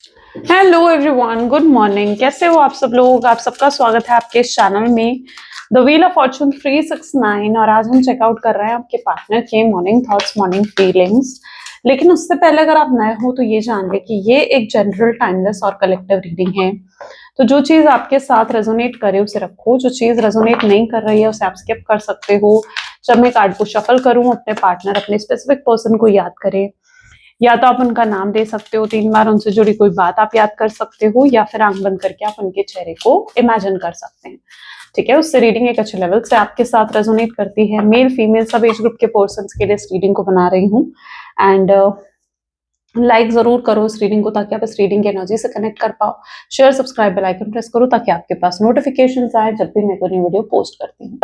Hello everyone, good morning. कैसे हो आप सब लोग? आप सबका स्वागत है आपके इस चैनल में द व्हील ऑफ फॉर्चून 369। और आज हम चेकआउट कर रहे हैं आपके पार्टनर के मॉर्निंग थॉट्स, मॉर्निंग फीलिंग्स। लेकिन उससे पहले अगर आप नए हो तो ये जान ले कि ये एक जनरल, टाइमलेस और कलेक्टिव रीडिंग है। तो जो चीज आपके साथ रेजोनेट करे उसे रखो, जो चीज रेजोनेट नहीं कर रही है उसे आप स्किप कर सकते हो। जब मैं कार्ड को शफल करूं, अपने पार्टनर, अपने स्पेसिफिक पर्सन को याद करें। या तो आप उनका नाम दे सकते हो, 3 बार उनसे जुड़ी कोई बात आप याद कर सकते हो, या फिर आंख बंद करके आप उनके चेहरे को इमेजिन कर सकते हैं। ठीक है, उससे रीडिंग एक अच्छे लेवल से आपके साथ रेजोनेट करती है। मेल फीमेल सब एज ग्रुप के पर्संस के लिए इस रीडिंग को बना रही हूँ। एंड लाइक जरूर करो इस रीडिंग को ताकि आप इस रीडिंग की एनर्जी से कनेक्ट कर पाओ। Share, subscribe, bell icon press करो ताकि आपके पास नोटिफिकेशंस आए जब भी मैं कोई नई वीडियो पोस्ट करती हूँ।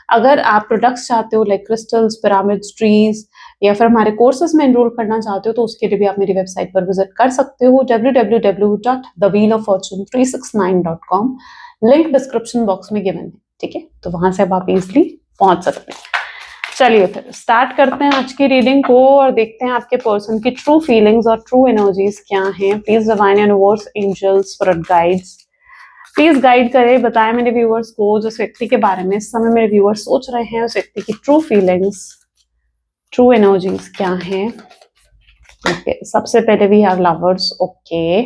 अगर आप प्रोडक्ट्स चाहते हो लाइक क्रिस्टल्स, पिरामिड्स, ट्रीज, या फिर हमारे कोर्सेज में एनरोल करना चाहते हो तो उसके लिए भी आप मेरी वेबसाइट पर विजिट कर सकते हो www.thewheeloffortune369.com। लिंक डिस्क्रिप्शन बॉक्स में गिवन है। ठीक है, तो वहां से अब आप इजिली पहुंच सकते हैं। चलिए फिर स्टार्ट करते हैं आज की रीडिंग को और देखते हैं आपके पर्सन की ट्रू फीलिंग्स और ट्रू एनर्जीज क्या हैं। Please divine universe, angels, spirit guides please guide करें, बताएं मेरे व्यूअर्स को जिस व्यक्ति के बारे में इस समय मेरे व्यूअर्स सोच रहे हैं, उस व्यक्ति की ट्रू फीलिंग्स, ट्रू एनर्जीज क्या हैं। ओके, सबसे पहले we have lovers. Okay,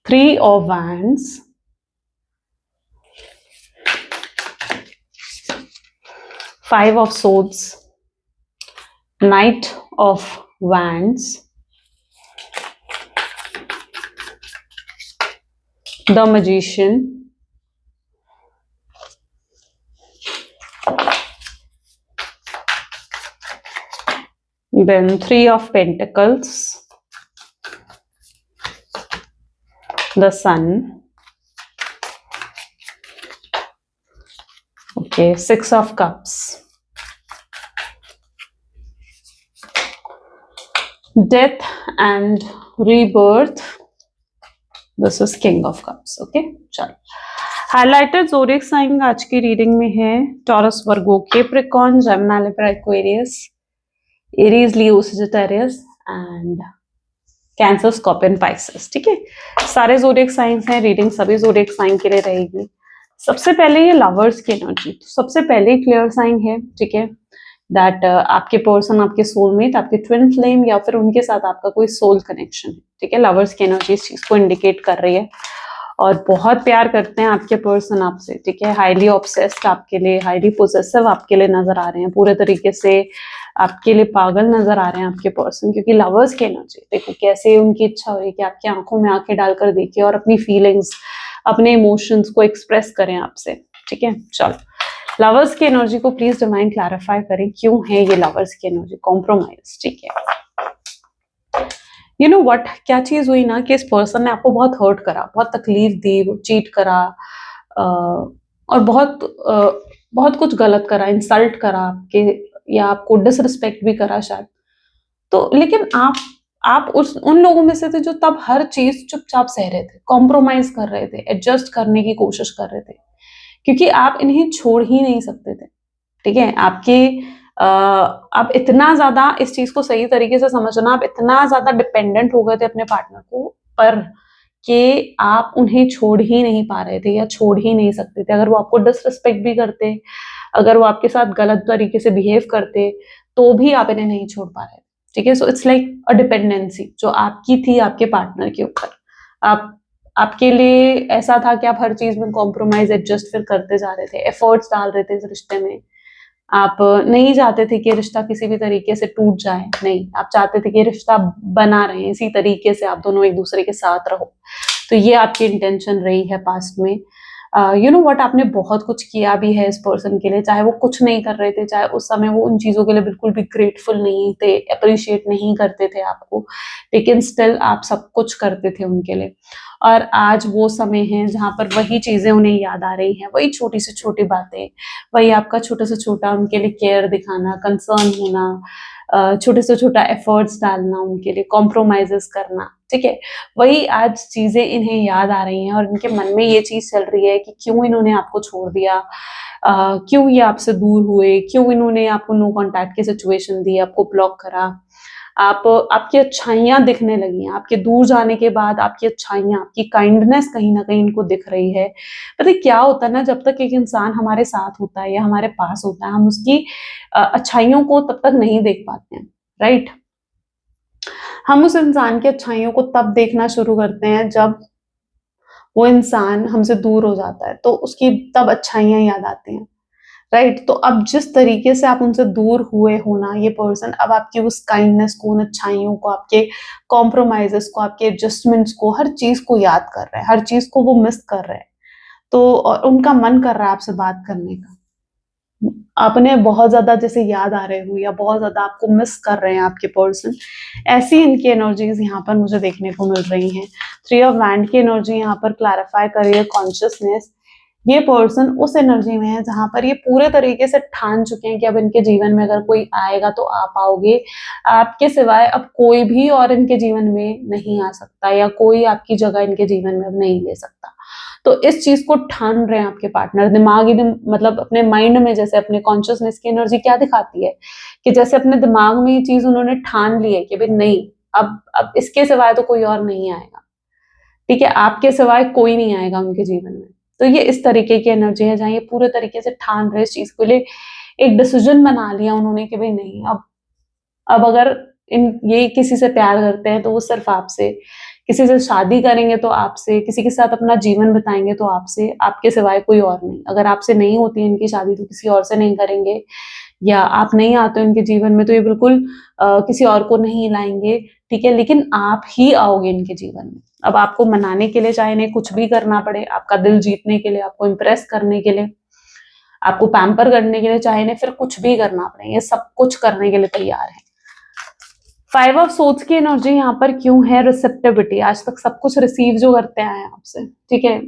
3 of Wands, 5 of Swords, Knight of Wands, the Magician, then 3 of Pentacles, the Sun, okay, 6 of Cups, death and rebirth, this is king of cups. Okay, चलो highlighted zodiac sign आज की reading में है taurus, Virgo, Capricorn, Gemini, Libra, Aquarius, Aries, Leo, Sagittarius and cancer, scorpion, Pisces. ठीक है, सारे zodiac science हैं। Reading सभी ज़ोडिएक साइन के लिए रहेगी। सबसे पहले ये लवर्स की एनर्जी, तो सबसे पहले क्लियर साइन है। ठीक है, दैट आपके पर्सन, आपके सोलमेट, आपके ट्विन फ्लेम या फिर उनके साथ आपका कोई सोल कनेक्शन है। ठीक है, लवर्स की एनर्जी इस चीज को इंडिकेट कर रही है और बहुत प्यार करते हैं आपके पर्सन आपसे। ठीक है, हाईली ऑब्सेस्ड आपके लिए, हाईली पोजेसिव आपके लिए नजर आ रहे हैं, पूरे तरीके से आपके लिए पागल नजर आ रहे हैं आपके पर्सन। क्योंकि लवर्स की एनर्जी देखो कैसे उनकी इच्छा हो रही है कि आपकी आंखों में आंखें डालकर देखें और अपनी फीलिंग्स, अपने इमोशंस को एक्सप्रेस करें आपसे। ठीक है, चलो लवर्स की एनर्जी को प्लीज डिवाइन क्लैरिफाई करें, क्यों है ये लवर्स की एनर्जी कॉम्प्रोमाइज। ठीक है, यू नो व्हाट, क्या चीज हुई ना कि इस पर्सन ने आपको बहुत हर्ट करा, बहुत तकलीफ दी, वो चीट करा और बहुत कुछ गलत करा, इंसल्ट करा आपके, या आपको डिसरिस्पेक्ट भी करा शायद। तो लेकिन आप उस उन लोगों में से थे जो तब हर चीज चुपचाप सह रहे थे, कॉम्प्रोमाइज कर रहे थे, एडजस्ट करने की कोशिश कर रहे थे, क्योंकि आप इन्हें छोड़ ही नहीं सकते थे। ठीक है, आप इतना ज्यादा इस चीज को सही तरीके से समझना, आप इतना ज्यादा डिपेंडेंट हो गए थे अपने पार्टनर को पर कि आप उन्हें छोड़ ही नहीं पा रहे थे या छोड़ ही नहीं सकते थे। अगर वो आपको डिसरिस्पेक्ट भी करते, अगर वो आपके साथ गलत तरीके से बिहेव करते, तो भी आप इन्हें नहीं छोड़ पा रहे थे। ठीक है, so it's like a dependency जो आपकी थी आपके पार्टनर के ऊपर। आप आपके लिए ऐसा था कि आप हर चीज में कॉम्प्रोमाइज, एडजस्ट फिर करते जा रहे थे, एफर्ट्स डाल रहे थे इस रिश्ते में। आप नहीं चाहते थे कि रिश्ता किसी भी तरीके से टूट जाए, नहीं, आप चाहते थे कि रिश्ता बना रहे, इसी तरीके से आप दोनों एक दूसरे के साथ रहो। तो ये आपकी इंटेंशन रही है पास्ट में। यू नो व्हाट, आपने बहुत कुछ किया भी है इस पर्सन के लिए, चाहे वो कुछ नहीं कर रहे थे, चाहे उस समय वो उन चीजों के लिए बिल्कुल भी ग्रेटफुल नहीं थे, अप्रिशिएट नहीं करते थे आपको, लेकिन स्टिल आप सब कुछ करते थे उनके लिए। और आज वो समय है जहां पर वही चीजें उन्हें याद आ रही हैं, वही छोटी से छोटी बातें, वही आपका छोटा से छोटा उनके लिए केयर दिखाना, कंसर्न होना, छोटे से छोटा एफर्ट्स डालना उनके लिए, कॉम्प्रोमाइजेस करना। ठीक है, वही आज चीजें इन्हें याद आ रही हैं और इनके मन में ये चीज चल रही है कि क्यों इन्होंने आपको छोड़ दिया, क्यों ये आपसे दूर हुए, क्यों इन्होंने आपको नो कांटेक्ट की सिचुएशन दी, आपको ब्लॉक करा। आप आपकी अच्छाइयाँ दिखने लगी हैं, आपके दूर जाने के बाद आपकी अच्छाइयाँ, आपकी काइंडनेस कहीं न कहीं इनको दिख रही है। पता है क्या होता है ना, जब तक एक इंसान हमारे साथ होता है या हमारे पास होता है, हम उसकी अच्छाइयों को तब तक नहीं देख पाते हैं, राइट? हम उस इंसान की अच्छाइयों को तब देखना शुरू करते हैं जब वो इंसान हमसे दूर हो जाता है, तो उसकी तब अच्छाइयाँ याद आती हैं। राइट, तो अब जिस तरीके से आप उनसे दूर हुए हो ना, ये पर्सन अब आपकी उस काइंडनेस को, उन अच्छाइयों को, आपके कॉम्प्रोमाइजेस को, आपके एडजस्टमेंट्स को, हर चीज को याद कर रहे हैं, हर चीज को वो मिस कर रहे हैं। तो और उनका मन कर रहा है आपसे बात करने का, आपने बहुत ज्यादा जैसे याद आ रहे हो या बहुत ज्यादा आपको मिस कर रहे हैं आपके पर्सन। ऐसी इनकी एनर्जीज यहाँ पर मुझे देखने को मिल रही हैं। 3 ऑफ वैंड की एनर्जी यहाँ पर क्लैरिफाई करिए कॉन्शियसनेस। ये पर्सन उस एनर्जी में है जहां पर ये पूरे तरीके से ठान चुके हैं कि अब इनके जीवन में अगर कोई आएगा तो आप आओगे, आपके सिवाय अब कोई भी और इनके जीवन में नहीं आ सकता, या कोई आपकी जगह इनके जीवन में अब नहीं ले सकता। तो इस चीज को ठान रहे हैं आपके पार्टनर, दिमागी मतलब अपने माइंड में, जैसे अपने कॉन्शियसनेस की एनर्जी क्या दिखाती है कि जैसे अपने दिमाग में ये चीज उन्होंने ठान ली है कि भाई नहीं, अब इसके सिवाय तो कोई और नहीं आएगा, ठीक है, आपके सिवाय कोई नहीं आएगा उनके जीवन में। तो ये इस तरीके की एनर्जी है जहाँ ये पूरे तरीके से ठान रहे इस चीज को लिए, एक डिसीजन बना लिया उन्होंने कि भाई नहीं, अब अगर ये किसी से प्यार करते हैं तो वो सिर्फ आपसे, किसी से शादी करेंगे तो आपसे, किसी के साथ अपना जीवन बिताएंगे तो आपसे, आपके सिवाय कोई और नहीं। अगर आपसे नहीं होती है इनकी शादी तो किसी और से नहीं करेंगे, या आप नहीं आते हो इनके जीवन में तो ये बिल्कुल किसी और को नहीं लाएंगे, ठीक है, लेकिन आप ही आओगे इनके जीवन में। अब आपको मनाने के लिए चाहे इन्हें कुछ भी करना पड़े, आपका दिल जीतने के लिए, आपको इम्प्रेस करने के लिए, आपको पैम्पर करने के लिए, चाहे इन्हें फिर कुछ भी करना पड़े, ये सब कुछ करने के लिए तैयार है। 5 ऑफ सोर्ड्स की एनर्जी यहाँ पर क्यों है? रिसेप्टिविटी, आज तक सब कुछ रिसीव जो करते आए हैं आपसे, ठीक है,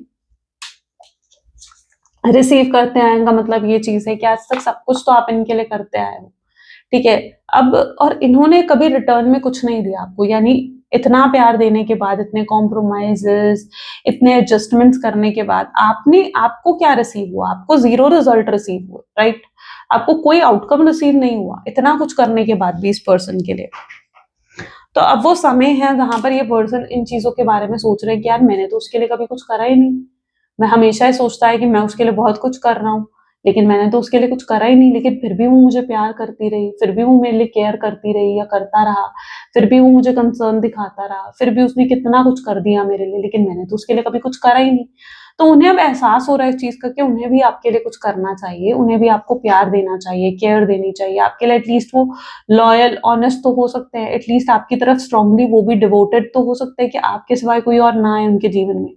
रिसीव करते आए का मतलब ये चीज है कि आज तक सब कुछ तो आप इनके लिए करते आए हो, ठीक है। अब और इन्होंने कभी रिटर्न में कुछ नहीं दिया आपको, यानी इतना प्यार देने के बाद, इतने कॉम्प्रोमाइजेस, इतने एडजस्टमेंट्स करने के बाद आपको क्या रिसीव हुआ? आपको 0 रिजल्ट रिसीव हुआ, राइट? आपको कोई आउटकम रिसीव नहीं हुआ इतना कुछ करने के बाद भी इस पर्सन के लिए। तो अब वो समय है जहां पर ये पर्सन इन चीजों के बारे में सोच रहे हैं कि यार मैंने तो उसके लिए कभी कुछ करा ही नहीं। मैं हमेशा ही सोचता है कि मैं उसके लिए बहुत कुछ कर रहा हूँ, लेकिन मैंने तो उसके लिए कुछ करा ही नहीं, लेकिन फिर भी वो मुझे प्यार करती रही, फिर भी वो मेरे लिए केयर करती रही या करता रहा, फिर भी वो मुझे कंसर्न दिखाता रहा, फिर भी उसने कितना कुछ कर दिया मेरे लिए, लेकिन मैंने तो उसके लिए कभी कुछ करा ही नहीं। तो उन्हें अब एहसास हो रहा है इस चीज का कि उन्हें भी आपके लिए कुछ करना चाहिए, उन्हें भी आपको प्यार देना चाहिए, केयर देनी चाहिए, आपके लिए एटलीस्ट वो लॉयल ऑनेस्ट तो हो सकते हैं, एटलीस्ट आपकी तरफ स्ट्रांगली वो भी डिवोटेड तो हो सकते हैं कि आपके सिवाय कोई और ना आए उनके जीवन में।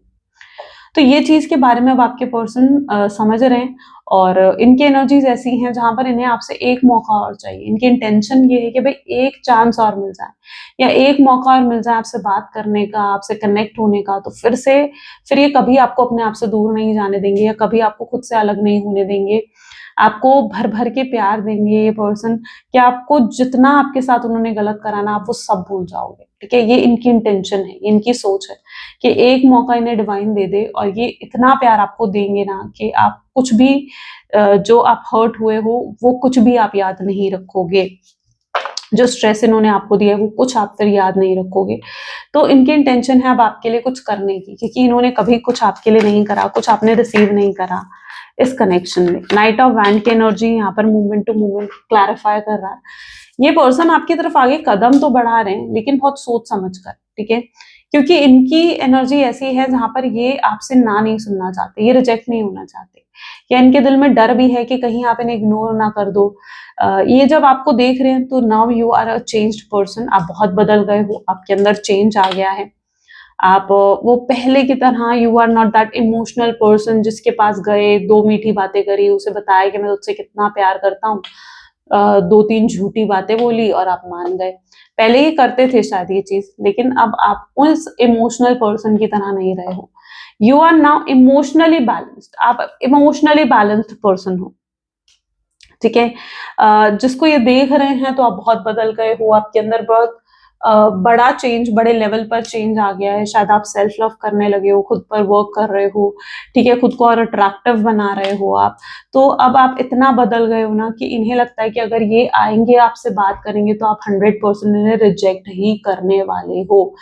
तो ये चीज के बारे में अब आपके पर्सन समझ रहे हैं, और इनकी एनर्जीज ऐसी हैं जहां पर इन्हें आपसे एक मौका और चाहिए। इनकी इंटेंशन ये है कि भाई एक चांस और मिल जाए, या एक मौका और मिल जाए आपसे बात करने का, आपसे कनेक्ट होने का, तो फिर ये कभी आपको अपने आप से दूर नहीं जाने देंगे, या कभी आपको खुद से अलग नहीं होने देंगे। आपको भर भर के प्यार देंगे ये पर्सन, कि आपको जितना आपके साथ उन्होंने गलत करा ना, आप वो सब भूल जाओगे, ठीक है। ये इनकी इंटेंशन है, इनकी सोच है कि एक मौका इन्हें डिवाइन दे दे, और ये इतना प्यार आपको देंगे ना कि आप कुछ भी जो आप हर्ट हुए हो वो कुछ भी आप याद नहीं रखोगे, जो स्ट्रेस इन्होंने आपको दिया है वो कुछ आप फिर याद नहीं रखोगे। तो इनकी इंटेंशन है अब आपके लिए कुछ करने की, क्योंकि इन्होंने कभी कुछ आपके लिए नहीं करा, कुछ आपने रिसीव नहीं करा इस कनेक्शन में। नाइट ऑफ वैंड की एनर्जी यहाँ पर मूवमेंट टू मूवमेंट क्लैरिफाई कर रहा है। ये पर्सन आपकी तरफ आगे कदम तो बढ़ा रहे हैं, लेकिन बहुत सोच समझ कर, ठीक है, क्योंकि इनकी एनर्जी ऐसी है जहां पर ये आपसे ना नहीं सुनना चाहते, ये रिजेक्ट नहीं होना चाहते, या इनके दिल में डर भी है कि कहीं आप इन्हें इग्नोर ना कर दो। ये जब आपको देख रहे हैं तो now you are a changed person, आप बहुत बदल गए हो, आपके अंदर चेंज आ गया है। आप वो पहले की तरह, you are not that emotional person जिसके पास गए, 2 मीठी बातें करी, उसे बताया कि मैं तुझसे कितना प्यार करता हूँ, 2-3 झूठी बातें बोली और आप मान गए। पहले ये करते थे शायद ये चीज, लेकिन अब आप उस इमोशनल पर्सन की तरह नहीं रहे हो। You are now emotionally balanced, आप इमोशनली बैलेंस्ड पर्सन हो, ठीक है। जिसको ये देख रहे हैं तो आप बहुत बदल गए हो, आपके अंदर बहुत बड़ा चेंज, बड़े लेवल पर चेंज आ गया है। शायद आप सेल्फ लव करने लगे हो, खुद पर वर्क कर रहे हो, ठीक है, खुद को और अट्रैक्टिव बना रहे हो आप। तो अब आप इतना बदल गए हो ना कि इन्हें लगता है कि अगर ये आएंगे आपसे बात करेंगे तो आप 100% इन्हें रिजेक्ट ही करने वाले हो।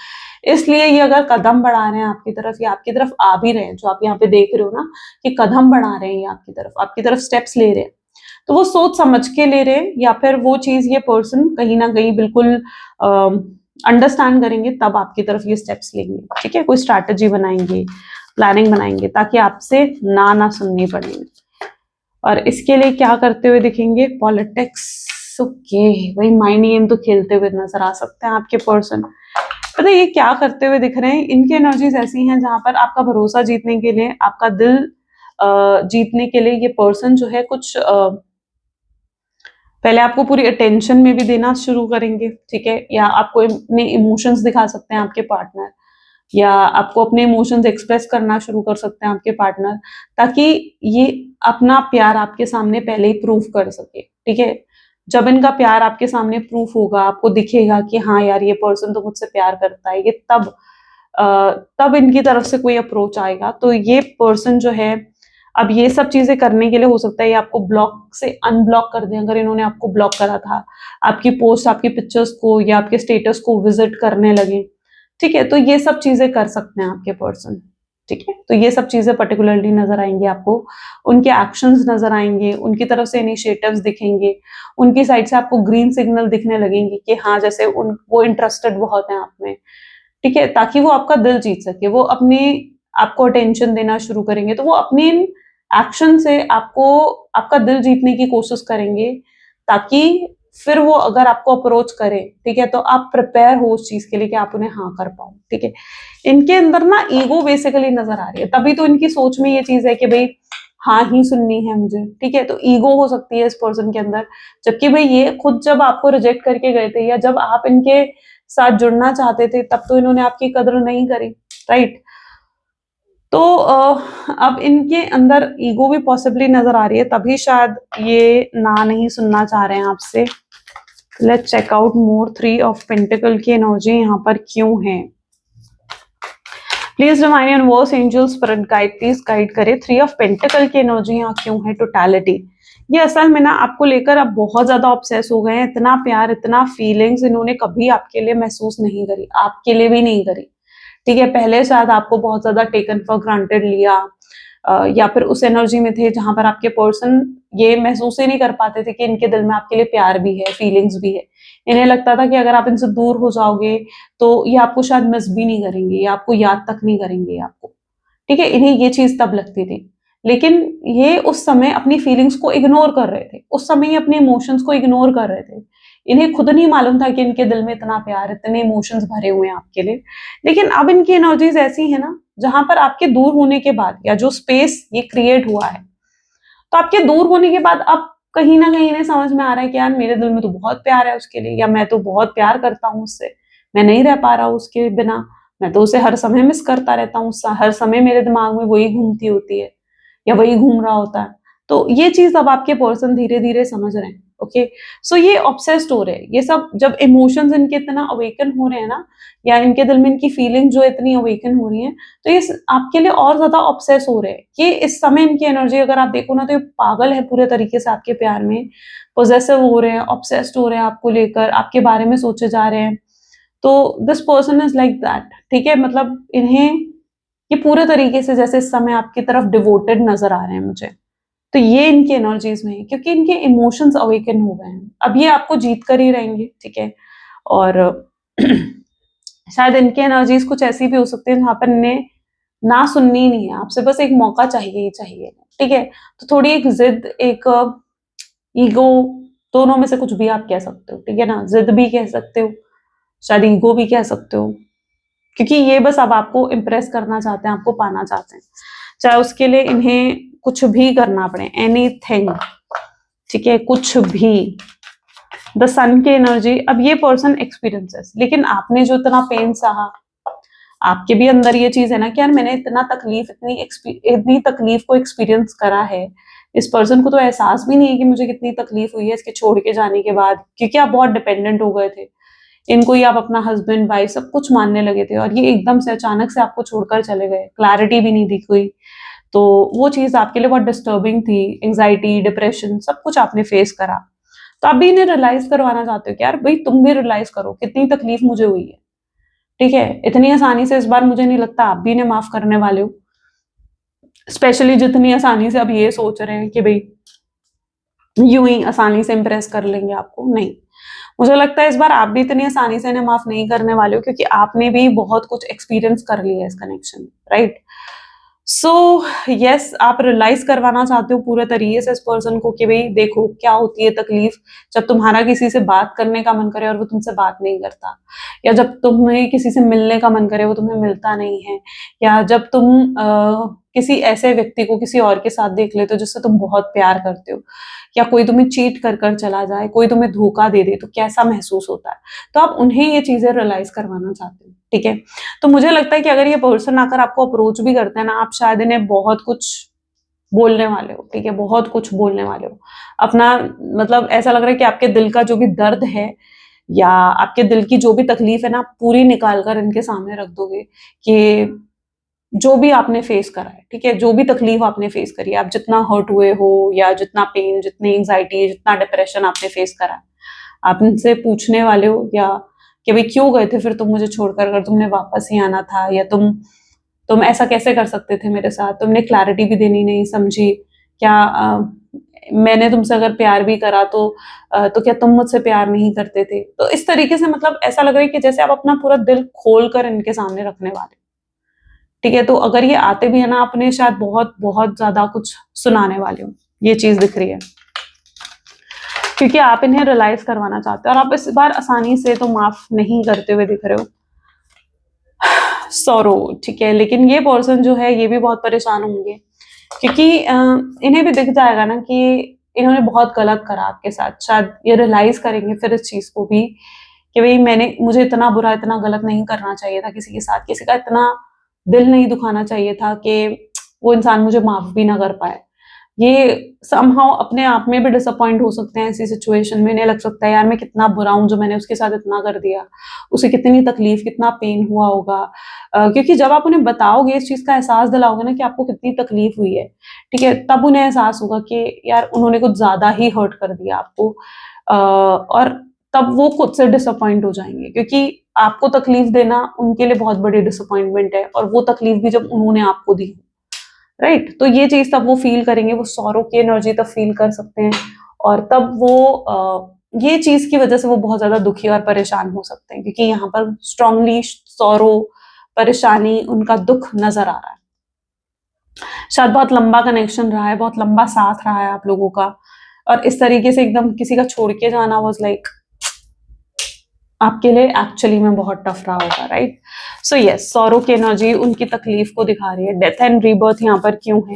इसलिए ये अगर कदम बढ़ा रहे हैं आपकी तरफ या आपकी तरफ आ भी रहे हैं, जो आप यहाँ पे देख रहे हो ना कि कदम बढ़ा रहे हैं आपकी तरफ स्टेप्स ले रहे हैं, तो वो सोच समझ के ले रहे हैं, या फिर वो चीज ये पर्सन कहीं ना कहीं बिल्कुल अंडरस्टैंड करेंगे, तब आपकी तरफ ये स्टेप्स लेंगे, ठीक है। कोई स्ट्रैटेजी बनाएंगे, प्लानिंग बनाएंगे, ताकि आपसे ना सुननी पड़े। और इसके लिए क्या करते हुए दिखेंगे? पॉलिटिक्स। ओके, वही माइंड गेम तो खेलते हुए नजर आ सकते हैं आपके पर्सन। पता है ये क्या करते हुए दिख रहे हैं? इनकी एनर्जीज ऐसी हैं जहां पर आपका भरोसा जीतने के लिए, आपका दिल जीतने के लिए ये पर्सन जो है कुछ पहले आपको पूरी अटेंशन में भी देना शुरू करेंगे, ठीक है, या आपको अपने इमोशंस दिखा सकते हैं आपके पार्टनर, या आपको अपने इमोशंस एक्सप्रेस करना शुरू कर सकते हैं आपके पार्टनर, ताकि ये अपना प्यार आपके सामने पहले ही प्रूफ कर सके, ठीक है। जब इनका प्यार आपके सामने प्रूफ होगा, आपको दिखेगा कि हाँ यार ये पर्सन तो मुझसे प्यार करता है, ये तब इनकी तरफ से कोई अप्रोच आएगा। तो ये पर्सन जो है, अब ये सब चीजें करने के लिए हो सकता है ये आपको ब्लॉक से अनब्लॉक कर दें। अगर इन्होंने आपको ब्लॉक करा था, आपकी पोस्ट, आपकी पिक्चर्स को या आपके स्टेटस को विजिट करने लगे, ठीक है, तो ये सब चीजें कर सकते हैं आपके पर्सन, ठीक है। तो ये सब चीजें पर्टिकुलरली नजर आएंगी आपको, उनके एक्शंस नजर आएंगे, उनकी तरफ से इनिशिएटिव्स दिखेंगे, उनकी साइड से आपको ग्रीन सिग्नल दिखने लगेंगे कि हाँ जैसे वो इंटरेस्टेड बहुत है आप में, ठीक है, ताकि वो आपका दिल जीत सके। वो अपने आपको अटेंशन देना शुरू करेंगे, तो वो अपने एक्शन से आपका दिल जीतने की कोशिश करेंगे, ताकि फिर वो अगर आपको अप्रोच करे, ठीक है, तो आप प्रिपेयर हो उस चीज के लिए कि आप उन्हें हाँ कर पाओ, ठीक है। इनके अंदर ना ईगो बेसिकली नजर आ रही है, तभी तो इनकी सोच में ये चीज है कि भाई हाँ ही सुननी है मुझे, ठीक है। तो ईगो हो सकती है इस पर्सन के अंदर, जबकि भाई ये खुद जब आपको रिजेक्ट करके गए थे या जब आप इनके साथ जुड़ना चाहते थे, तब तो इन्होंने आपकी कदर नहीं करी, राइट। तो अब इनके अंदर ईगो भी पॉसिबली नजर आ रही है, तभी शायद ये ना नहीं सुनना चाह रहे हैं आपसे। Let's check out more. 3 of pentacle की एनर्जी यहाँ पर क्यों है? Please divine universe, angel, spirit guide, please guide करे। 3 ऑफ पेंटिकल की एनर्जी यहाँ क्यों है? टोटलिटी। ये असल में ना आपको लेकर अब बहुत ज्यादा ऑब्सेस हो गए हैं। इतना प्यार, इतना फीलिंग्स इन्होंने कभी आपके लिए महसूस नहीं करी, आपके लिए भी नहीं करी, ठीक है। पहले शायद आपको बहुत ज्यादा टेकन फॉर ग्रांटेड लिया, या फिर उस एनर्जी में थे जहां पर आपके पर्सन ये महसूस ही नहीं कर पाते थे कि इनके दिल में आपके लिए प्यार भी है, फीलिंग्स भी है। इन्हें लगता था कि अगर आप इनसे दूर हो जाओगे तो ये आपको शायद मिस भी नहीं करेंगे, या आपको याद तक नहीं करेंगे आपको, ठीक है। इन्हें ये चीज तब लगती थी, लेकिन ये उस समय अपनी फीलिंग्स को इग्नोर कर रहे थे, उस समय ये अपने इमोशंस को इग्नोर कर रहे थे। इन्हें खुद नहीं मालूम था कि इनके दिल में इतना प्यार, इतने इमोशंस भरे हुए हैं आपके लिए। लेकिन अब इनकी एनर्जीज ऐसी है ना, जहां पर आपके दूर होने के बाद, या जो स्पेस ये क्रिएट हुआ है, तो आपके दूर होने के बाद अब कहीं ना कहीं इन्हें समझ में आ रहा है कि यार मेरे दिल में तो बहुत प्यार है उसके लिए, या मैं तो बहुत प्यार करता हूँ उससे, मैं नहीं रह पा रहा हूँ उसके बिना, मैं तो उसे हर समय मिस करता रहता हूँ, हर समय मेरे दिमाग में वही घूमती होती है या वही घूम रहा होता है। तो ये चीज अब आपके पर्सन धीरे धीरे समझ रहे हैं, ओके। सो ये ऑब्सेस्ड हो रहे हैं, ये सब जब इमोशंस इनके इतना अवेकन हो रहे हैं ना, या इनके दिल में इनकी फीलिंग जो इतनी अवेकन हो रही है, तो ये आपके लिए और ज्यादा ऑब्सेस हो रहे हैं। ये इस समय इनकी एनर्जी अगर आप देखो ना, तो ये पागल है पूरे तरीके से आपके प्यार में, पोजेसिव हो रहे हैं, ऑब्सेस्ड हो रहे हैं आपको लेकर, आपके बारे में सोचे जा रहे हैं। तो this person is like that, ठीक है। मतलब इन्हें ये पूरे तरीके से जैसे इस समय आपकी तरफ डिवोटेड नजर आ रहे हैं मुझे। तो ये इनकी एनर्जीज में है, क्योंकि इनके इमोशंस अवेकन हो गए हैं। अब ये आपको जीत कर ही रहेंगे, ठीक है। और शायद इनकी एनर्जीज कुछ ऐसी भी हो सकती है जहां पर इन्हें ना सुननी ही नहीं है आपसे, बस एक मौका चाहिए ही चाहिए, ठीक है। तो थोड़ी एक जिद, एक ईगो, दोनों में से कुछ भी आप कह सकते हो, ठीक है ना। जिद भी कह सकते हो, शायद ईगो भी कह सकते हो, क्योंकि ये बस अब आपको इम्प्रेस करना चाहते हैं, आपको पाना चाहते हैं, चाहे उसके लिए इन्हें कुछ भी करना पड़े, एनीथिंग, ठीक है, कुछ भी। द सन की एनर्जी, अब ये पर्सन एक्सपीरियंसेस, लेकिन आपने जो इतना पेन सहा, आपके भी अंदर ये चीज है ना कि यार मैंने इतना तकलीफ, इतनी तकलीफ को एक्सपीरियंस करा है। इस पर्सन को तो एहसास भी नहीं है कि मुझे कितनी तकलीफ हुई है इसके छोड़ के जाने के बाद, क्योंकि आप बहुत डिपेंडेंट हो गए थे। इनको ही आप अपना हस्बैंड वाइफ सब कुछ मानने लगे थे, और ये एकदम से अचानक से आपको छोड़कर चले गए, क्लैरिटी भी नहीं दी कोई। तो वो चीज आपके लिए बहुत डिस्टर्बिंग थी, एंग्जाइटी, डिप्रेशन, सब कुछ आपने फेस करा। तो आप भी इन्हें रियलाइज करवाना चाहते हो कि यार भाई तुम भी रियलाइज करो कितनी तकलीफ मुझे हुई है, ठीक है। इतनी आसानी से इस बार मुझे नहीं लगता आप भी इन्हें माफ करने वाले हो, स्पेशली जितनी आसानी से अब ये सोच रहे हैं कि भाई यूं ही आसानी से इंप्रेस कर लेंगे आपको। नहीं, मुझे लगता है इस बार आप भी इतनी आसानी से इन्हें माफ नहीं करने वाले हो, क्योंकि आपने भी बहुत कुछ एक्सपीरियंस कर लिया है इस कनेक्शन में, राइट। सो यस, आप रियलाइज करवाना चाहते हो पूरे तरीके से इस पर्सन को कि भाई देखो क्या होती है तकलीफ जब तुम्हारा किसी से बात करने का मन करे और वो तुमसे बात नहीं करता, या जब तुम्हें किसी से मिलने का मन करे वो तुम्हें मिलता नहीं है, या जब तुम किसी ऐसे व्यक्ति को किसी और के साथ देख लेते हो जिससे तुम बहुत प्यार करते हो, या कोई तुम्हें चीट कर कर चला जाए, कोई तुम्हें धोखा दे दे, तो कैसा महसूस होता है। तो आप उन्हें ये चीजें रियलाइज करवाना चाहते हो, ठीक है। तो मुझे लगता है कि अगर ये पर्सन आकर आपको अप्रोच भी करते हैं ना, आप शायद इन्हें बहुत कुछ बोलने वाले हो, ठीक है, बहुत कुछ बोलने वाले हो अपना। मतलब ऐसा लग रहा है कि आपके दिल का जो भी दर्द है या आपके दिल की जो भी तकलीफ है ना, आप पूरी निकाल कर इनके सामने रख दोगे कि जो भी आपने फेस करा है, ठीक है, जो भी तकलीफ आपने फेस करी है, आप जितना हर्ट हुए हो या जितना पेन, जितनी एंग्जाइटी, जितना डिप्रेशन आपने फेस करा है, आप इनसे पूछने वाले हो या कि भाई क्यों गए थे फिर तुम मुझे छोड़कर, अगर तुमने वापस ही आना था, या तुम ऐसा कैसे कर सकते थे मेरे साथ, तुमने क्लैरिटी भी देनी नहीं समझी क्या, मैंने तुमसे अगर प्यार भी करा तो क्या तुम मुझसे प्यार नहीं करते थे। तो इस तरीके से मतलब ऐसा लग रहा है कि जैसे आप अपना पूरा दिल खोल कर इनके सामने रखने वाले, ठीक है। तो अगर ये आते भी है ना, आपने शायद बहुत बहुत ज्यादा कुछ सुनाने वाले हो, ये चीज दिख रही है, क्योंकि आप इन्हें रियलाइज करवाना चाहते हो और आप इस बार आसानी से तो माफ नहीं करते हुए दिख रहे हो। सॉरो, ठीक है, लेकिन ये पर्सन जो है ये भी बहुत परेशान होंगे, क्योंकि इन्हें भी दिख जाएगा ना कि इन्होंने बहुत गलत करा आपके साथ। शायद ये रियलाइज करेंगे फिर इस चीज को भी कि भाई मुझे इतना बुरा, इतना गलत नहीं करना चाहिए था किसी के साथ, किसी का इतना दिल नहीं दुखाना चाहिए था कि वो इंसान मुझे माफ भी ना कर पाए। ये समहाउ अपने आप में भी डिसअपॉइंट हो सकते हैं ऐसी सिचुएशन में। इन्हें लग सकता है यार मैं कितना बुरा हूं जो मैंने उसके साथ इतना कर दिया, उसे कितनी तकलीफ, कितना पेन हुआ होगा। क्योंकि जब आप उन्हें बताओगे, इस चीज का एहसास दिलाओगे ना कि आपको कितनी तकलीफ हुई है, ठीक है, तब उन्हें एहसास होगा कि यार उन्होंने कुछ ज्यादा ही हर्ट कर दिया आपको। और तब वो खुद से डिसअपॉइंट हो जाएंगे, क्योंकि आपको तकलीफ देना उनके लिए बहुत बड़ी डिसअपॉइंटमेंट है, और वो तकलीफ भी जब उन्होंने आपको दी, राइट। तो ये चीज तब वो फील करेंगे, वो सौरव की एनर्जी तब फील कर सकते हैं, और तब वो ये चीज की वजह से वो बहुत ज्यादा दुखी और परेशान हो सकते हैं, क्योंकि यहाँ पर स्ट्रांगली सौरव, परेशानी, उनका दुख नजर आ रहा है। शायद बहुत लंबा कनेक्शन रहा है, बहुत लंबा साथ रहा है आप लोगों का, और इस तरीके से एकदम किसी का छोड़ के जाना वाज लाइक आपके लिए एक्चुअली में बहुत टफ रहा होगा, राइट। सो यस, सौरव की एनर्जी उनकी तकलीफ को दिखा रही है। डेथ एंड रीबर्थ यहाँ पर क्यों है,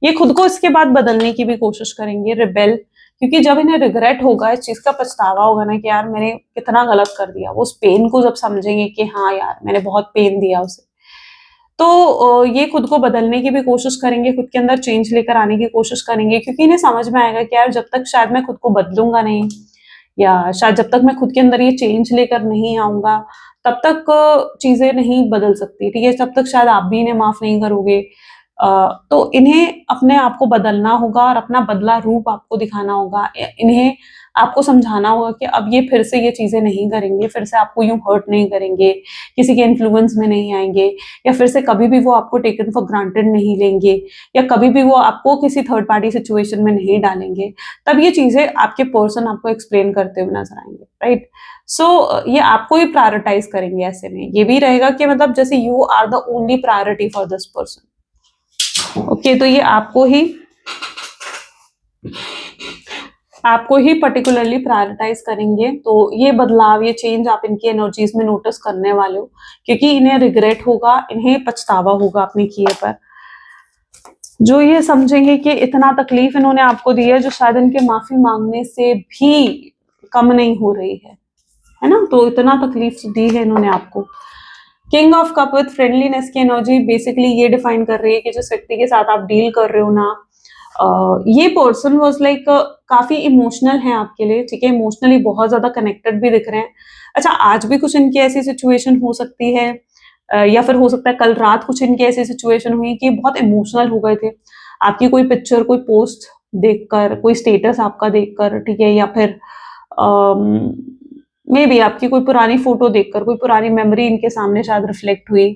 ये खुद को इसके बाद बदलने की भी कोशिश करेंगे, रिबेल, क्योंकि जब इन्हें रिग्रेट होगा, इस चीज का पछतावा होगा ना कि यार मैंने कितना गलत कर दिया, वो उस पेन को जब समझेंगे कि हाँ यार मैंने बहुत पेन दिया उसे, तो ये खुद को बदलने की भी कोशिश करेंगे, खुद के अंदर चेंज लेकर आने की कोशिश करेंगे, क्योंकि इन्हें समझ में आएगा कि यार जब तक शायद मैं खुद को बदलूंगा नहीं, या शायद जब तक मैं खुद के अंदर ये चेंज लेकर नहीं आऊंगा, तब तक चीजें नहीं बदल सकती, ठीक है, तब तक शायद आप भी इन्हें माफ नहीं करोगे। तो इन्हें अपने आप को बदलना होगा और अपना बदला रूप आपको दिखाना होगा। इन्हें आपको समझाना होगा कि अब ये फिर से ये चीजें नहीं करेंगे, फिर से आपको यूं हर्ट नहीं करेंगे, किसी के इन्फ्लुएंस में नहीं आएंगे, या फिर से कभी भी वो आपको टेकन फॉर ग्रांटेड नहीं लेंगे, या कभी भी वो आपको किसी थर्ड पार्टी सिचुएशन में नहीं डालेंगे। तब ये चीजें आपके पर्सन आपको एक्सप्लेन करते हुए नजर आएंगे, राइट। सो ये आपको ही प्रायोरिटाइज करेंगे। ऐसे में ये भी रहेगा कि मतलब जैसे you are the only priority for this person, okay. तो ये आपको ही पर्टिकुलरली प्रायोरिटाइज करेंगे। तो ये बदलाव, ये चेंज आप इनकी एनर्जीज में नोटिस करने वाले हो, क्योंकि इन्हें रिग्रेट होगा, इन्हें पछतावा होगा अपने किए पर, जो ये समझेंगे कि इतना तकलीफ इन्होंने आपको दी है जो शायद इनके माफी मांगने से भी कम नहीं हो रही है ना। तो इतना तकलीफ दी है इन्होंने आपको। King of cup with friendliness की एनर्जी बेसिकली ये डिफाइन कर रही है कि जिस व्यक्ति के साथ आप डील कर रहे हो ना, ये पर्सन वाज लाइक काफी इमोशनल है आपके लिए, ठीक है, इमोशनली बहुत ज्यादा कनेक्टेड भी दिख रहे हैं। अच्छा, आज भी कुछ इनकी ऐसी सिचुएशन हो सकती है, या फिर हो सकता है कल रात कुछ इनकी ऐसी सिचुएशन हुई कि बहुत इमोशनल हो गए थे आपकी कोई पिक्चर, कोई पोस्ट देखकर, कोई स्टेटस आपका देखकर, ठीक है, या फिर मे बी आपकी कोई पुरानी फोटो देखकर, कोई पुरानी मेमोरी इनके सामने शायद रिफ्लेक्ट हुई,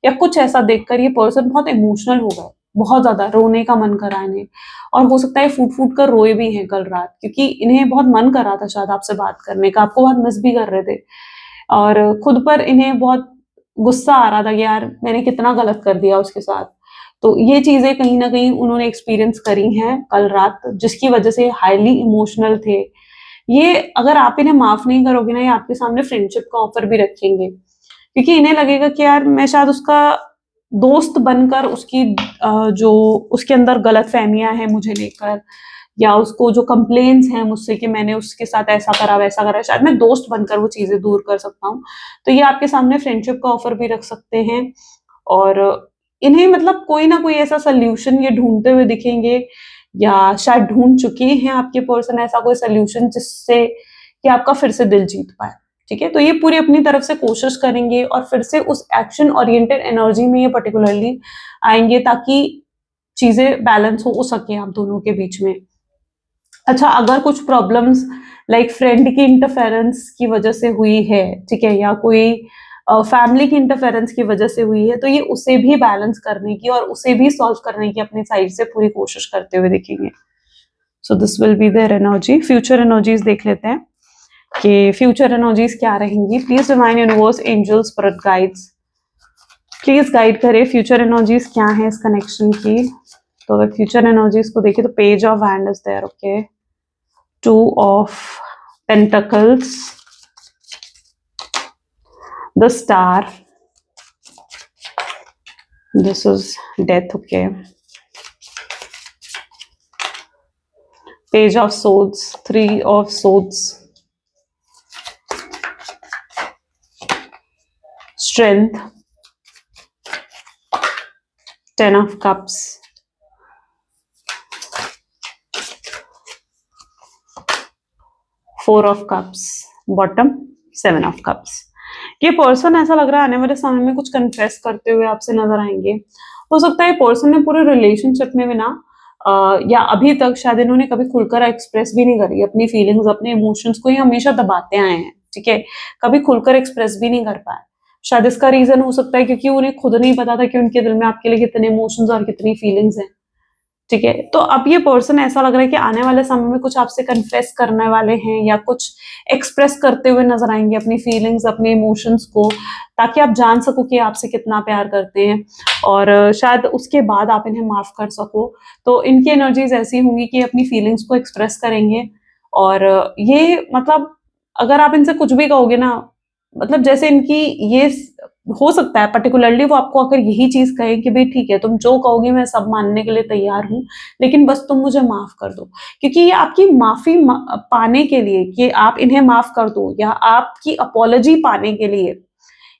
या कुछ ऐसा देखकर ये पर्सन बहुत इमोशनल हो गए, बहुत ज्यादा रोने का मन करा इन्हें, और हो सकता है फूट फूट कर रोए भी हैं कल रात, क्योंकि इन्हें बहुत मन कर रहा था शायद आपसे बात करने का, आपको बहुत मिस भी कर रहे थे, और खुद पर इन्हें बहुत गुस्सा आ रहा था कि यार मैंने कितना गलत कर दिया उसके साथ। तो ये चीजें कहीं ना कहीं उन्होंने एक्सपीरियंस करी हैं कल रात, जिसकी वजह से हाईली इमोशनल थे ये। अगर आप इन्हें माफ नहीं करोगे ना, ये आपके सामने फ्रेंडशिप का ऑफर भी रखेंगे, क्योंकि इन्हें लगेगा कि यार मैं शायद उसका दोस्त बनकर उसकी जो उसके अंदर गलत फहमियां हैं मुझे लेकर, या उसको जो कंप्लेन्स हैं मुझसे कि मैंने उसके साथ ऐसा करा वैसा करा, शायद मैं दोस्त बनकर वो चीजें दूर कर सकता हूँ। तो ये आपके सामने फ्रेंडशिप का ऑफर भी रख सकते हैं, और इन्हें मतलब कोई ना कोई ऐसा सोल्यूशन ये ढूंढते हुए दिखेंगे, या शायद ढूंढ चुके हैं आपके पर्सन ऐसा कोई सोल्यूशन जिससे कि आपका फिर से दिल जीत पाए, ठीक है। तो ये पूरी अपनी तरफ से कोशिश करेंगे और फिर से उस एक्शन ओरिएंटेड एनर्जी में ये पर्टिकुलरली आएंगे, ताकि चीजें बैलेंस हो सके आप दोनों के बीच में। अच्छा, अगर कुछ प्रॉब्लम्स लाइक फ्रेंड की इंटरफेरेंस की वजह से हुई है, ठीक है, या कोई फैमिली की इंटरफेरेंस की वजह से हुई है, तो ये उसे भी बैलेंस करने की और उसे भी सॉल्व करने की अपनी साइड से पूरी कोशिश करते हुए दिखेंगे। So this will be their energy. Future energies देख लेते हैं कि फ्यूचर एनर्जीज क्या रहेंगी। Please divine universe, angels, spirit guides, please guide करें फ्यूचर एनर्जीज क्या है इस कनेक्शन की। तो अगर फ्यूचर एनर्जीज को देखिए तो page of hand is there, okay, two of pentacles, the star, this is death, okay, page of swords, three of swords, strength, 10 of cups, 4 of cups, bottom 7 of cups। ये person ऐसा लग रहा है आने वाले समय में कुछ कन्फेस करते हुए आपसे नजर आएंगे। हो सकता है पर्सन ने पूरे रिलेशनशिप में भी ना या अभी तक शायद इन्होंने कभी खुलकर एक्सप्रेस भी नहीं करी अपनी फीलिंग्स, अपने इमोशंस को ही हमेशा दबाते आए हैं, ठीक है, कभी खुलकर एक्सप्रेस भी नहीं कर पाए। शायद इसका रीजन हो सकता है क्योंकि उन्हें खुद नहीं पता था कि उनके दिल में आपके लिए कितने इमोशंस और कितनी फीलिंग्स हैं, ठीक है। तो अब ये पर्सन ऐसा लग रहा है कि आने वाले समय में कुछ आपसे कन्फेस करने वाले हैं, या कुछ एक्सप्रेस करते हुए नजर आएंगे अपनी फीलिंग्स, अपने इमोशंस को, ताकि आप जान सको कि आपसे कितना प्यार करते हैं, और शायद उसके बाद आप इन्हें माफ कर सको। तो इनकी एनर्जीज ऐसी होंगी कि अपनी फीलिंग्स को एक्सप्रेस करेंगे, और ये मतलब अगर आप इनसे कुछ भी कहोगे ना, मतलब जैसे इनकी ये हो सकता है पर्टिकुलरली वो आपको अगर यही चीज कहे कि भाई ठीक है तुम जो कहोगे मैं सब मानने के लिए तैयार हूँ, लेकिन बस तुम मुझे माफ कर दो, क्योंकि ये आपकी माफी पाने के लिए कि आप इन्हें माफ कर दो या आपकी अपॉलजी पाने के लिए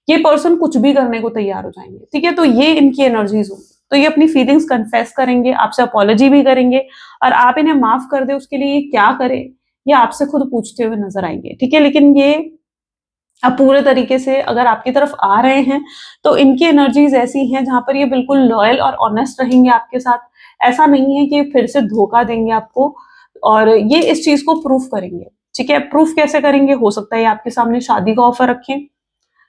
ये पर्सन कुछ भी करने को तैयार हो जाएंगे, ठीक है। तो ये इनकी एनर्जीज होंगी, तो ये अपनी फीलिंग्स कन्फेस करेंगे, आपसे अपॉलजी भी करेंगे, और आप इन्हें माफ कर दे उसके लिए ये क्या करे ये आपसे खुद पूछते हुए नजर आएंगे, ठीक है। लेकिन ये अब पूरे तरीके से अगर आपकी तरफ आ रहे हैं तो इनकी एनर्जीज ऐसी हैं जहां पर ये बिल्कुल लॉयल और ऑनेस्ट रहेंगे आपके साथ। ऐसा नहीं है कि फिर से धोखा देंगे आपको, और ये इस चीज को प्रूफ करेंगे, ठीक है। प्रूफ कैसे करेंगे, हो सकता है आपके सामने शादी का ऑफर रखें,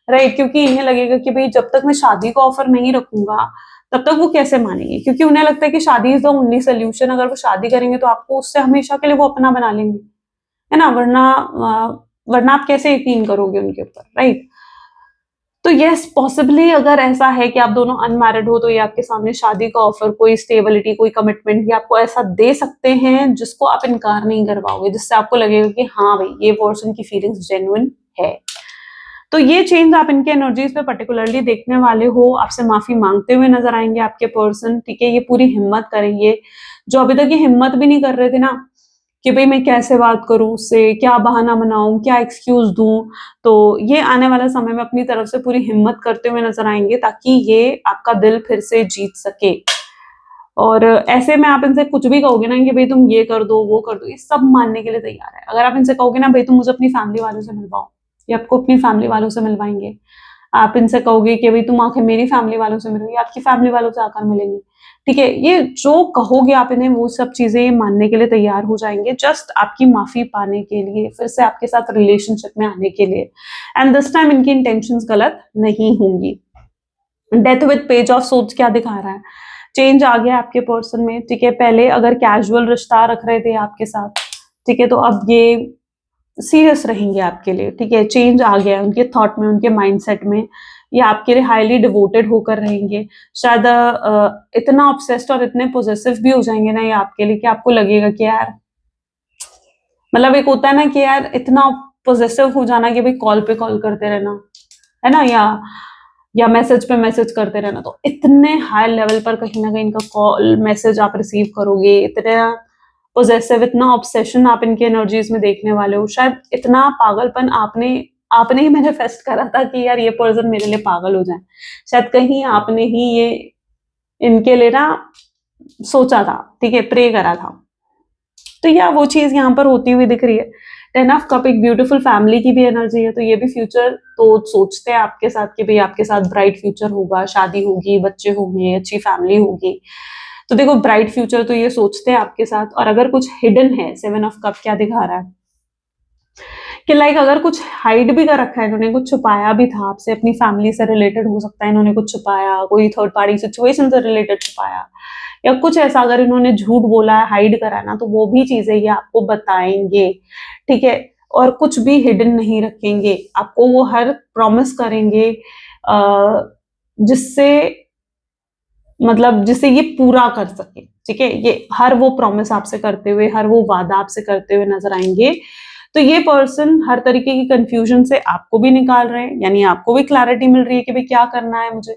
राइट, क्योंकि इन्हें लगेगा कि भाई जब तक मैं शादी का ऑफर नहीं रखूंगा तब तक वो कैसे मानेंगे, क्योंकि उन्हें लगता है कि शादी इज द ओनली सोल्यूशन। अगर वो शादी करेंगे तो आपको उससे हमेशा के लिए वो अपना बना लेंगे, है ना, वरना आप कैसे यकीन करोगे उनके ऊपर, राइट। तो यस, पॉसिबली अगर ऐसा है कि आप दोनों अनमैरिड हो तो ये आपके सामने शादी का ऑफर, कोई स्टेबिलिटी, कोई कमिटमेंट ये आपको ऐसा दे सकते हैं जिसको आप इनकार नहीं कर पाओगे, जिससे आपको लगेगा कि हाँ भाई ये पर्सन की फीलिंग्स जेन्युइन है। तो ये चेंज आप इनके एनर्जीज पे पर्टिकुलरली देखने वाले हो, आपसे माफी मांगते हुए नजर आएंगे आपके पर्सन, ठीक है। ये पूरी हिम्मत करेंगे, जो अभी तक ये हिम्मत भी नहीं कर रहे थे ना कि भाई मैं कैसे बात करूं उससे, क्या बहाना बनाऊं, क्या एक्सक्यूज दूं, तो ये आने वाले समय में अपनी तरफ से पूरी हिम्मत करते हुए नजर आएंगे ताकि ये आपका दिल फिर से जीत सके। और ऐसे में आप इनसे कुछ भी कहोगे ना कि भाई तुम ये कर दो वो कर दो, ये सब मानने के लिए तैयार है। अगर आप इनसे कहोगे ना भाई तुम मुझे अपनी फैमिली वालों से मिलवाओ, ये आपको अपनी फैमिली वालों से मिलवाएंगे। आप इनसे कहोगे कि भाई तुम आके मेरी फैमिली वालों से मिलो, ये आपकी फैमिली वालों से आकर मिलेंगे। ठीक है, ये जो कहोगे आप इन्हें वो सब चीजें ये मानने के लिए तैयार हो जाएंगे, जस्ट आपकी माफी पाने के लिए, फिर से आपके साथ रिलेशनशिप में आने के लिए। एंड दिस टाइम इनकी इंटेंशंस गलत नहीं होंगी। Death with page of swords क्या दिखा रहा है? चेंज आ गया आपके पर्सन में। ठीक है, पहले अगर कैजुअल रिश्ता रख रहे थे आपके साथ, ठीक है, तो अब ये सीरियस रहेंगे आपके लिए। ठीक है, चेंज आ गया उनके थॉट में, उनके माइंडसेट में। ये आपके लिए हाईली डिवोटेड होकर रहेंगे। शायद इतना ऑब्सेस्ड और इतने पोजेसिव भी हो जाएंगे ना ये आपके लिए कि आपको लगेगा कि यार, मतलब एक होता है ना कि यार इतना पोजेसिव हो जाना कि भाई कॉल पे कॉल करते रहना है ना, या मैसेज पे मैसेज करते रहना। तो इतने हाई लेवल पर कहीं ना कहीं इनका कॉल मैसेज आप रिसीव करोगे, इतना पोजेसिव, इतना ऑब्सेशन आप इनके एनर्जीज में देखने वाले हो। शायद इतना पागलपन आपने आपने ही मैनिफेस्ट करा था कि यार ये पर्सन मेरे लिए पागल हो जाए। शायद कहीं आपने ही ये इनके लिए ना सोचा था, ठीक है, प्रे करा था। तो या वो चीज यहाँ पर होती हुई दिख रही है। 10 ऑफ कप एक ब्यूटीफुल फैमिली की भी एनर्जी है, तो ये भी फ्यूचर तो सोचते हैं आपके साथ कि भाई आपके साथ ब्राइट फ्यूचर होगा, शादी होगी, बच्चे होंगे, अच्छी फैमिली होगी। तो देखो ब्राइट फ्यूचर तो ये सोचते हैं आपके साथ। और अगर कुछ हिडन है, 7 ऑफ कप क्या दिखा रहा है कि लाइक अगर कुछ हाइड भी कर रखा है इन्होंने, कुछ छुपाया भी था आपसे, अपनी फैमिली से रिलेटेड हो सकता है इन्होंने कुछ छुपाया, कोई थर्ड पार्टी सिचुएशन से रिलेटेड छुपाया, या कुछ ऐसा अगर इन्होंने झूठ बोला है, हाइड करा है ना, तो वो भी चीजें ये आपको बताएंगे। ठीक है, और कुछ भी हिडन नहीं रखेंगे, आपको वो हर प्रॉमिस करेंगे जिससे मतलब जिससे ये पूरा कर सके। ठीक है, ये हर वो प्रॉमिस आपसे करते हुए, हर वो वादा आपसे करते हुए नजर आएंगे। तो ये पर्सन हर तरीके की कंफ्यूजन से आपको भी निकाल रहे हैं, यानी आपको भी क्लैरिटी मिल रही है कि भाई क्या करना है मुझे,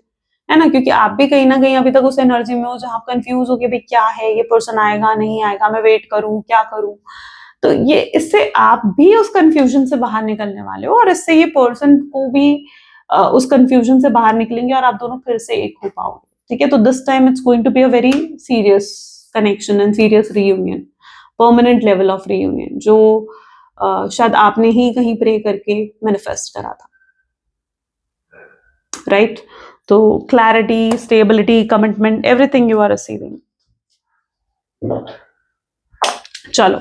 है ना, क्योंकि आप भी कहीं ना कहीं अभी तक उस एनर्जी में हो जहां आप कंफ्यूज हो कि भाई क्या है, ये पर्सन आएगा नहीं आएगा, मैं वेट करूं क्या करूं। तो ये इससे आप भी उस कंफ्यूजन से बाहर निकलने वाले हो, और इससे ये पर्सन को भी उस कंफ्यूजन से बाहर निकलेंगे और आप दोनों फिर से एक हो पाओगे। ठीक है, तो this time it's going to be a very serious connection and serious reunion, permanent level of reunion, जो शायद आपने ही कहीं प्रे करके मैनिफेस्ट करा था। राइट, तो clarity, stability, commitment, everything you are receiving. चलो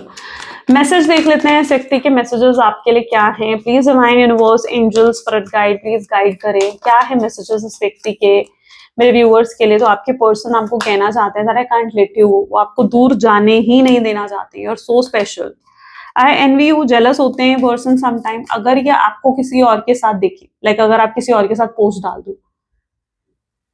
मैसेज देख लेते हैं, इस व्यक्ति के मैसेजेस आपके लिए क्या हैं। Please divine universe, angels, spirit guide, please guide करें, क्या है मैसेजेस इस व्यक्ति के मेरे व्यूअर्स के लिए। तो आपके पर्सन आपको कहना चाहते हैं that I can't let you, वो आपको दूर जाने ही नहीं देना चाहते, और so special. I envy you, jealous होते हैं पर्सन समटाइम अगर ये आपको किसी और के साथ देखे, लाइक अगर आप किसी और के साथ पोस्ट डाल दो,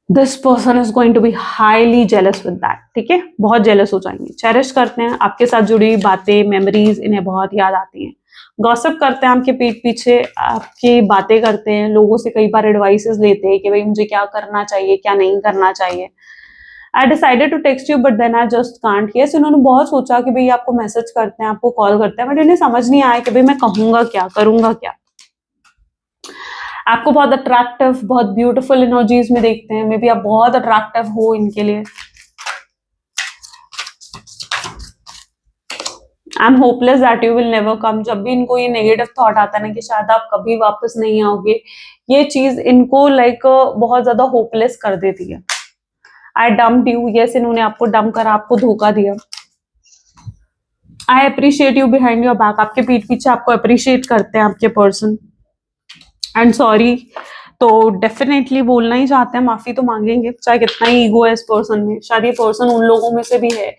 this person is going to be highly jealous with that. ठीक है, बहुत जेलस हो जाएंगे। चेरिश करते हैं आपके साथ जुड़ी हुई बातें, मेमोरीज इन्हें बहुत याद आती हैं। गॉसिप करते हैं आपके पीठ पीछे, आपकी बातें करते हैं, लोगों से कई बार एडवाइसेस लेते हैं कि भाई मुझे क्या करना चाहिए क्या नहीं करना चाहिए। I decided to text you but then I just can't. Yes, इन्होंने बहुत सोचा कि भाई आपको मैसेज करते हैं, आपको कॉल करते हैं, बट इन्हें समझ नहीं आया कि भाई मैं कहूंगा क्या, करूंगा क्या। आपको बहुत अट्रैक्टिव, बहुत ब्यूटीफुल एनर्जीज में देखते हैं, मे बी आप बहुत अट्रैक्टिव हो इनके लिए। I am hopeless that you will never come. जब भी इनको ये नेगेटिव थॉट आता है ना कि शायद आप कभी वापस नहीं आओगे, ये चीज इनको लाइक बहुत ज्यादा होपलेस कर देती है। आई डम्प्ड यू, यस इन्होंने आपको डंप करा, आपको धोखा दिया। I appreciate you behind your back, आपके पीठ पीछे आपको अप्रिशिएट करते हैं आपके पर्सन। एंड सॉरी, तो डेफिनेटली बोलना ही चाहते हैं, माफी तो मांगेंगे, चाहे कितना ही ईगो है इस पर्सन में। शायद ये पर्सन उन लोगों में से भी है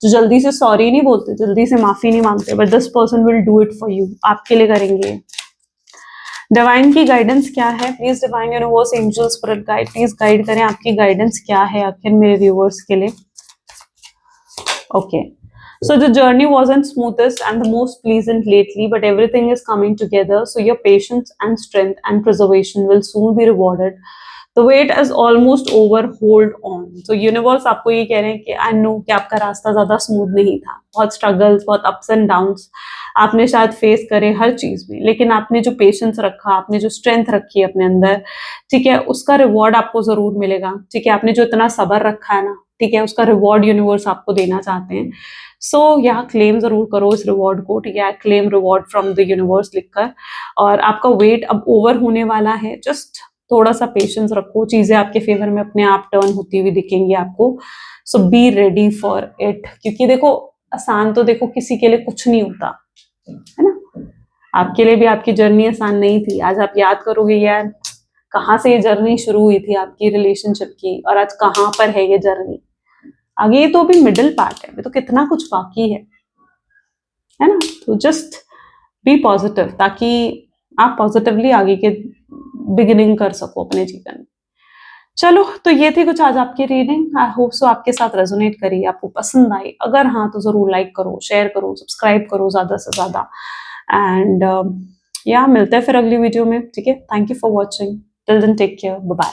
जो जल्दी से सॉरी नहीं बोलते, जल्दी से माफी नहीं मांगते, but this person will do it for you, आपके लिए करेंगे। डिवाइन की गाइडेंस क्या है? Please divine universe, angel, spirit guide, please guide करें, आपकी गाइडेंस क्या है आखिर मेरे व्यूअर्स के लिए। Okay, so the journey wasn't smoothest and the most pleasant lately, but everything is coming together, so your patience and strength and preservation will soon be rewarded. The wait is almost over, hold on. So universe आपको ये कह रहे हैं कि I know कि आपका रास्ता ज्यादा स्मूथ नहीं था, बहुत स्ट्रगल्स, बहुत अप्स एंड डाउन्स आपने शायद फेस करे हर चीज में, लेकिन आपने जो पेशेंस रखा, आपने जो स्ट्रेंथ रखी है अपने अंदर, ठीक है, उसका रिवॉर्ड आपको जरूर मिलेगा। ठीक है, आपने जो इतना सब्र रखा है ना, ठीक है, उसका रिवॉर्ड यूनिवर्स आपको देना चाहते हैं। सो यहाँ क्लेम जरूर करो इस रिवॉर्ड को, ठीक है, claim reward from the universe लिखकर। और आपका वेट अब ओवर होने वाला है, जस्ट थोड़ा सा पेशेंस रखो, चीजें आपके फेवर में अपने आप टर्न होती हुई दिखेंगी आपको। सो बी रेडी फॉर इट, क्योंकि देखो आसान तो देखो किसी के लिए कुछ नहीं होता है ना, आपके लिए भी आपकी जर्नी आसान नहीं थी। आज आप याद करोगे यार कहाँ से ये जर्नी शुरू हुई थी आपकी रिलेशनशिप की, और आज कहाँ पर है ये जर्नी। आगे ये तो अभी मिडिल पार्ट है, अभी तो कितना कुछ बाकी है ना। तो जस्ट बी पॉजिटिव, ताकि आप पॉजिटिवली आगे के बिगिनिंग कर सको अपने जीवन में। चलो, तो ये थी कुछ आज आपकी रीडिंग। आई होप सो आपके साथ रेजोनेट करी, आपको पसंद आई। अगर हाँ तो जरूर लाइक करो, शेयर करो, सब्सक्राइब करो ज्यादा से ज्यादा। एंड या मिलते हैं फिर अगली वीडियो में, ठीक है। Thank you for watching, till then take care, bye bye.